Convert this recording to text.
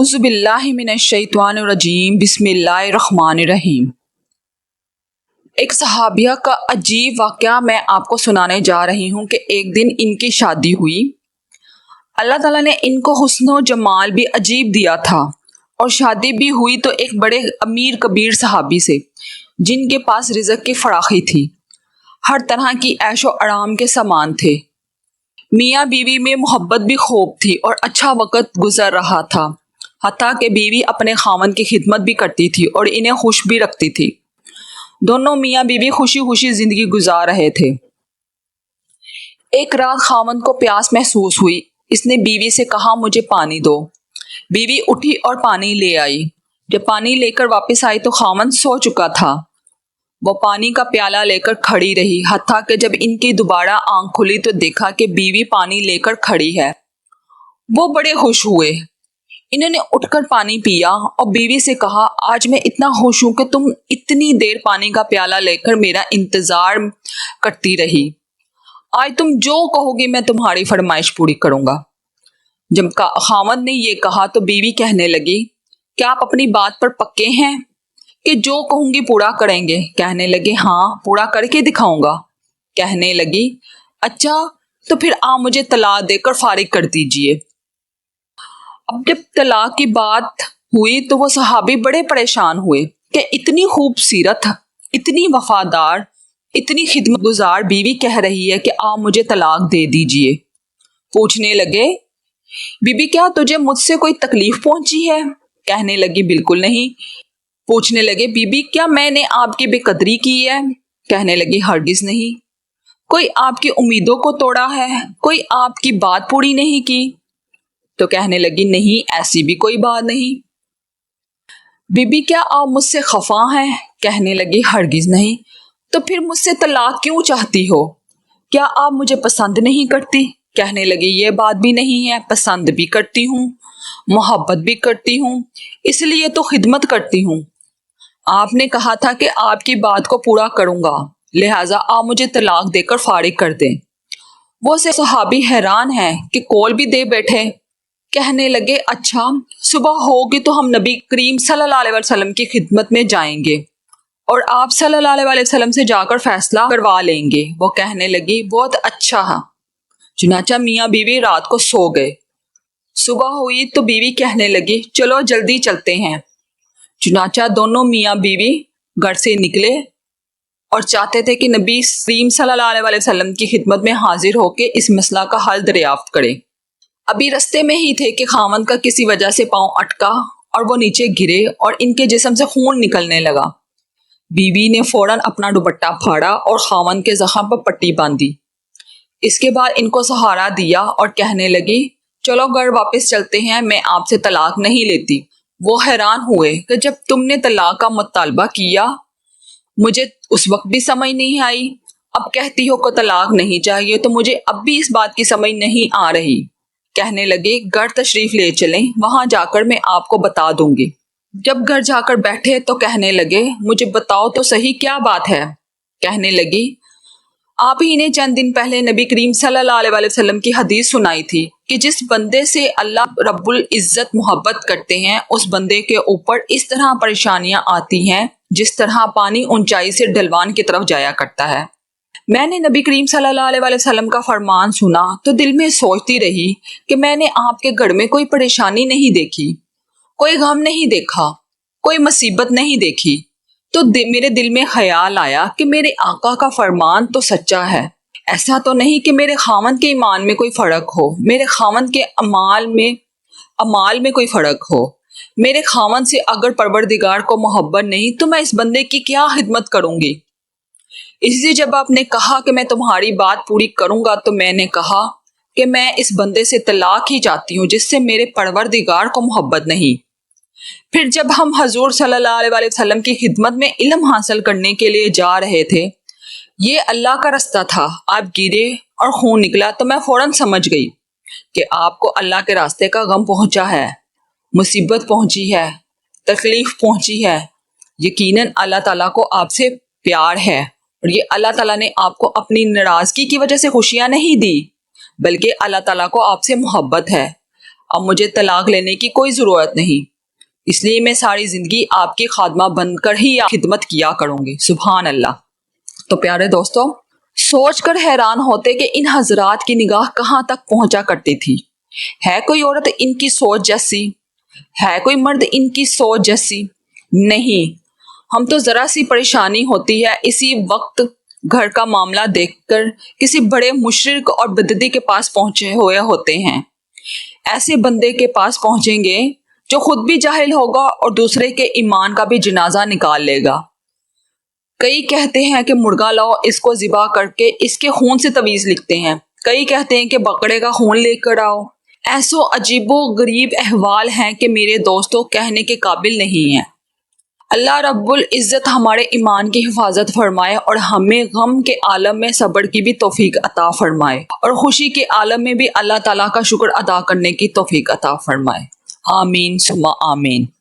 اعوذ باللہ من الشیطان الرجیم بسم اللہ الرحمن الرحیم۔ ایک صحابیہ کا عجیب واقعہ میں آپ کو سنانے جا رہی ہوں کہ ایک دن ان کی شادی ہوئی۔ اللہ تعالیٰ نے ان کو حسن و جمال بھی عجیب دیا تھا اور شادی بھی ہوئی تو ایک بڑے امیر کبیر صحابی سے جن کے پاس رزق کی فراخی تھی، ہر طرح کی عیش و آرام کے سامان تھے۔ میاں بیوی میں محبت بھی خوب تھی اور اچھا وقت گزر رہا تھا، حتیٰ کہ بیوی اپنے خاوند کی خدمت بھی کرتی تھی اور انہیں خوش بھی رکھتی تھی۔ دونوں میاں بیوی خوشی خوشی زندگی گزار رہے تھے۔ ایک رات خاوند کو پیاس محسوس ہوئی۔ اس نے بیوی سے کہا، مجھے پانی دو۔ بیوی اٹھی اور پانی لے آئی۔ جب پانی لے کر واپس آئی تو خاوند سو چکا تھا۔ وہ پانی کا پیالہ لے کر کھڑی رہی، حتیٰ کہ جب ان کی دوبارہ آنکھ کھلی تو دیکھا کہ بیوی پانی لے کر کھڑی ہے۔ وہ بڑے خوش ہوئے۔ انہوں نے اٹھ کر پانی پیا اور بیوی سے کہا، آج میں اتنا خوش ہوں کہ تم اتنی دیر پانی کا پیالہ لے کر میرا انتظار کرتی رہی۔ آج تم جو کہو گی میں تمہاری فرمائش پوری کروں گا۔ جب خاوند نے یہ کہا تو بیوی کہنے لگی، کیا آپ اپنی بات پر پکے ہیں کہ جو کہوں گی پورا کریں گے؟ کہنے لگے، ہاں، پورا کر کے دکھاؤں گا۔ کہنے لگی، اچھا تو پھر آپ مجھے طلاق دے کر فارغ کر دیجئے۔ اب جب طلاق کی بات ہوئی تو وہ صحابی بڑے پریشان ہوئے کہ اتنی خوبصورت، اتنی وفادار، اتنی خدمت گزار بیوی کہہ رہی ہے کہ آپ مجھے طلاق دے دیجئے۔ پوچھنے لگے، بی بی کیا تجھے مجھ سے کوئی تکلیف پہنچی ہے؟ کہنے لگی، بالکل نہیں۔ پوچھنے لگے، بی بی کیا میں نے آپ کی بے قدری کی ہے؟ کہنے لگی، ہرگز نہیں۔ کوئی آپ کی امیدوں کو توڑا ہے؟ کوئی آپ کی بات پوری نہیں کی؟ تو کہنے لگی، نہیں، ایسی بھی کوئی بات نہیں۔ بی بی کیا آپ مجھ سے خفا ہیں؟ کہنے لگی، ہرگز نہیں۔ تو پھر مجھ سے طلاق کیوں چاہتی ہو؟ کیا آپ مجھے پسند نہیں کرتی؟ کہنے لگی، یہ بات بھی نہیں ہے، پسند بھی کرتی ہوں، محبت بھی کرتی ہوں، اس لیے تو خدمت کرتی ہوں۔ آپ نے کہا تھا کہ آپ کی بات کو پورا کروں گا، لہٰذا آپ مجھے طلاق دے کر فارغ کر دیں۔ وہ سے صحابی حیران ہیں کہ کول بھی دے بیٹھے۔ کہنے لگے، اچھا، صبح ہوگی تو ہم نبی کریم صلی اللہ علیہ وسلم کی خدمت میں جائیں گے اور آپ صلی اللہ علیہ وسلم سے جا کر فیصلہ کروا لیں گے۔ وہ کہنے لگی، بہت اچھا ہے۔ چنانچہ میاں بیوی رات کو سو گئے۔ صبح ہوئی تو بیوی کہنے لگی، چلو جلدی چلتے ہیں۔ چنانچہ دونوں میاں بیوی گھر سے نکلے اور چاہتے تھے کہ نبی کریم صلی اللہ علیہ وسلم کی خدمت میں حاضر ہو کے اس مسئلہ کا حل دریافت کریں۔ ابھی رستے میں ہی تھے کہ خاوند کا کسی وجہ سے پاؤں اٹکا اور وہ نیچے گرے اور ان کے جسم سے خون نکلنے لگا۔ بیوی نے فوراً اپنا دوپٹہ پھاڑا اور خاوند کے زخم پر پٹی باندھی۔ اس کے بعد ان کو سہارا دیا اور کہنے لگی، چلو گھر واپس چلتے ہیں، میں آپ سے طلاق نہیں لیتی۔ وہ حیران ہوئے کہ جب تم نے طلاق کا مطالبہ کیا مجھے اس وقت بھی سمجھ نہیں آئی، اب کہتی ہو کہ طلاق نہیں چاہیے تو مجھے اب بھی اس بات کی سمجھ نہیں آ رہی۔ کہنے لگے، گھر تشریف لے چلیں، وہاں جا کر میں آپ کو بتا دوں گی۔ جب گھر جا کر بیٹھے تو کہنے لگے، مجھے بتاؤ تو صحیح کیا بات ہے؟ کہنے لگی، آپ ہی نے چند دن پہلے نبی کریم صلی اللہ علیہ وسلم کی حدیث سنائی تھی کہ جس بندے سے اللہ رب العزت محبت کرتے ہیں اس بندے کے اوپر اس طرح پریشانیاں آتی ہیں جس طرح پانی اونچائی سے ڈھلوان کی طرف جایا کرتا ہے۔ میں نے نبی کریم صلی اللہ علیہ وسلم کا فرمان سنا تو دل میں سوچتی رہی کہ میں نے آپ کے گھر میں کوئی پریشانی نہیں دیکھی، کوئی غم نہیں دیکھا، کوئی مصیبت نہیں دیکھی، تو میرے دل میں خیال آیا کہ میرے آقا کا فرمان تو سچا ہے۔ ایسا تو نہیں کہ میرے خاوند کے ایمان میں کوئی فرق ہو، میرے خاوند کے اعمال میں کوئی فرق ہو۔ میرے خاوند سے اگر پروردگار کو محبت نہیں تو میں اس بندے کی کیا خدمت کروں گی؟ اس لیے جب آپ نے کہا کہ میں تمہاری بات پوری کروں گا تو میں نے کہا کہ میں اس بندے سے طلاق ہی چاہتی ہوں جس سے میرے پروردگار کو محبت نہیں۔ پھر جب ہم حضور صلی اللہ علیہ وسلم کی خدمت میں علم حاصل کرنے کے لیے جا رہے تھے، یہ اللہ کا رستہ تھا، آپ گرے اور خون نکلا تو میں فوراً سمجھ گئی کہ آپ کو اللہ کے راستے کا غم پہنچا ہے، مصیبت پہنچی ہے، تکلیف پہنچی ہے۔ یقیناً اللہ تعالیٰ کو آپ سے پیار ہے اور یہ اللہ تعالیٰ نے آپ کو اپنی ناراضگی کی وجہ سے خوشیاں نہیں دی، بلکہ اللہ تعالیٰ کو آپ سے محبت ہے۔ اب مجھے طلاق لینے کی کوئی ضرورت نہیں، اس لیے میں ساری زندگی آپ کی خادمہ بن کر ہی خدمت کیا کروں گی۔ سبحان اللہ۔ تو پیارے دوستو، سوچ کر حیران ہوتے کہ ان حضرات کی نگاہ کہاں تک پہنچا کرتی تھی۔ ہے کوئی عورت ان کی سوچ جیسی؟ ہے کوئی مرد ان کی سوچ جیسی؟ نہیں۔ ہم تو ذرا سی پریشانی ہوتی ہے اسی وقت گھر کا معاملہ دیکھ کر کسی بڑے مشرک اور بدعتی کے پاس پہنچے ہوئے ہوتے ہیں۔ ایسے بندے کے پاس پہنچیں گے جو خود بھی جاہل ہوگا اور دوسرے کے ایمان کا بھی جنازہ نکال لے گا۔ کئی کہتے ہیں کہ مرغا لاؤ، اس کو ذبح کر کے اس کے خون سے تعویذ لکھتے ہیں۔ کئی کہتے ہیں کہ بکرے کا خون لے کر آؤ۔ ایسو عجیب و غریب احوال ہیں کہ میرے دوستوں کہنے کے قابل نہیں ہیں۔ اللہ رب العزت ہمارے ایمان کی حفاظت فرمائے اور ہمیں غم کے عالم میں صبر کی بھی توفیق عطا فرمائے اور خوشی کے عالم میں بھی اللہ تعالیٰ کا شکر ادا کرنے کی توفیق عطا فرمائے۔ آمین ثم آمین۔